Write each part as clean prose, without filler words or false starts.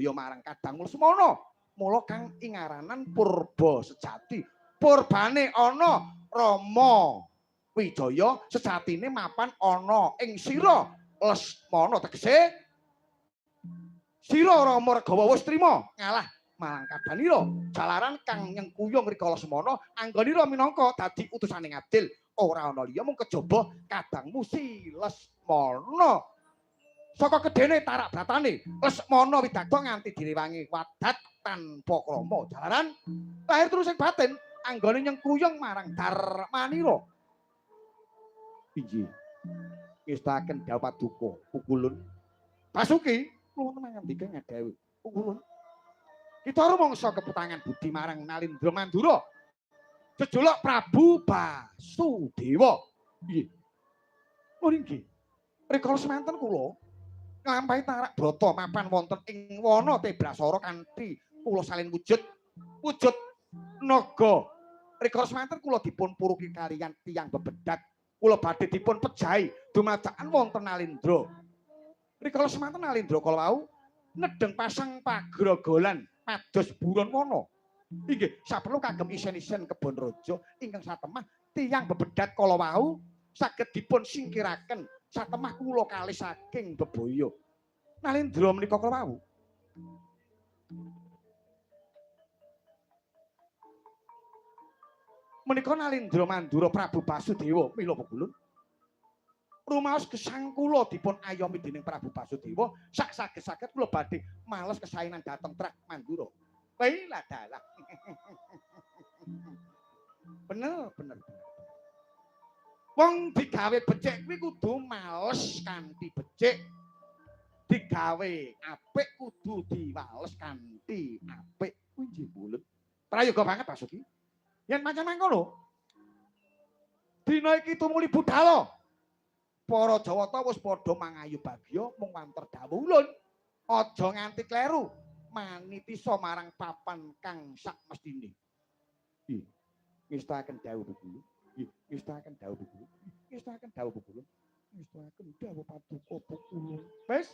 ya marang Kadang Lesmana. Mula kang ingaranan Purba sejati. Purbane ana Rama Wijaya, sejatine mapan ana ing sira Lesmana, tegese sira Rama Regawa wis trima ngalah marang Kadanira. Jalaran kang nyengkuyung rika Lesmana anggonira minangka dadi utusaning adil. Ora ana liya mung kejaba kadangmu si Lesmana. Saka gedene tarak bratane Lesmana widakda nganti direwangi wadat tanpa krama. Jalaran lahir terus ing batin anggone nyengkuyung marang Darmanira. Inggih. Ngestaken dawuh paduka Pukulun. Basuki kula ngandika ngadhawe. Pukulun. Kita rumangsa keputangan budi marang Nalindra Mandura. Jejuluk Prabu Basudewa. Nggih. Oh nggih. Rikala semanten kula nglampahi tarak brata mapan wonten ing wana Tebrasara kanthi kula salin wujud naga. Rikala semanten kula dipun puruki kaliyan tiyang bebedak. Kula badhe dipun pejahi dumadakan wonten Nalindra. Rikala semanten Nalindra kala wau nedeng pasang pagrogolan pados buron wana. Inggih, saperlu kagem isen-isen kebon raja ingkang satemah tiyang bebedat kala wau saged dipun singkiraken satemah kula kalih saking bebaya. Nalindra menika kala wau menika Nalindra Mandura Prabu Basudewa mila Pukulun. Rumaos gesang kula dipun ayomi dening Prabu Basudewa sak saged-saged kula badhe males kesaenan dhateng Trak Mandura. Lah dalah. Bener. Wong digawe becik kuwi kudu males kanthi becik. Digawe apik kudu diwales kanthi apik. Kuwi nggih bulet. Prayoga banget Basuki. Yen pancen mangkono. Dina iki tumuli budhal. Para Jawata wis padha mangayu bagya mung wanter dawuh ulun. Aja nganti kleru. Manitisa marang papan kang sak mestine. Nggih. Ngestaken dawuh Pukulun. Nggih, ngestaken dawuh Pukulun. Ngestaken dawuh Pukulun. Ngestaken dawuh paduka Pukulun. Wis.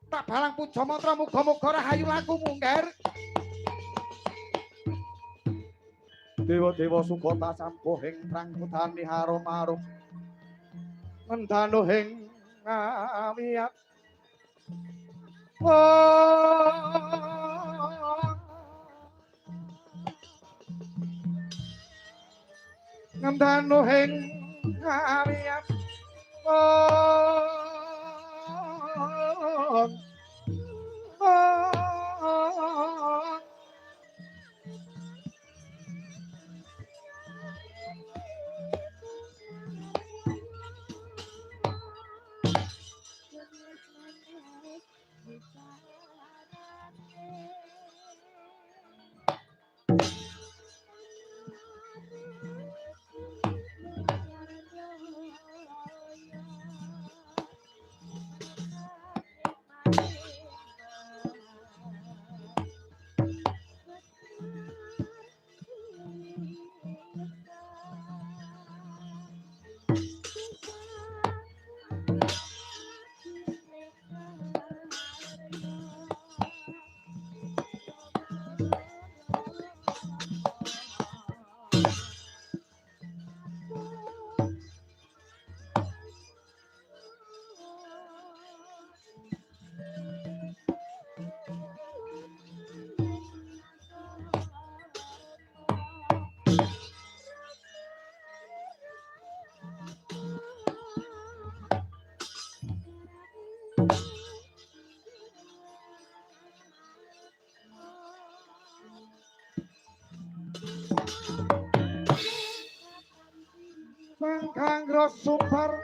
Tak balang puja mantra muga-muga rahayu laku mungger. Dewa-dewa Sukata sampuhing prangkutane harum-harum. Ngendanuhing ngawiyat. Ngendanuhing ngawiyat. Sangkang Grosupar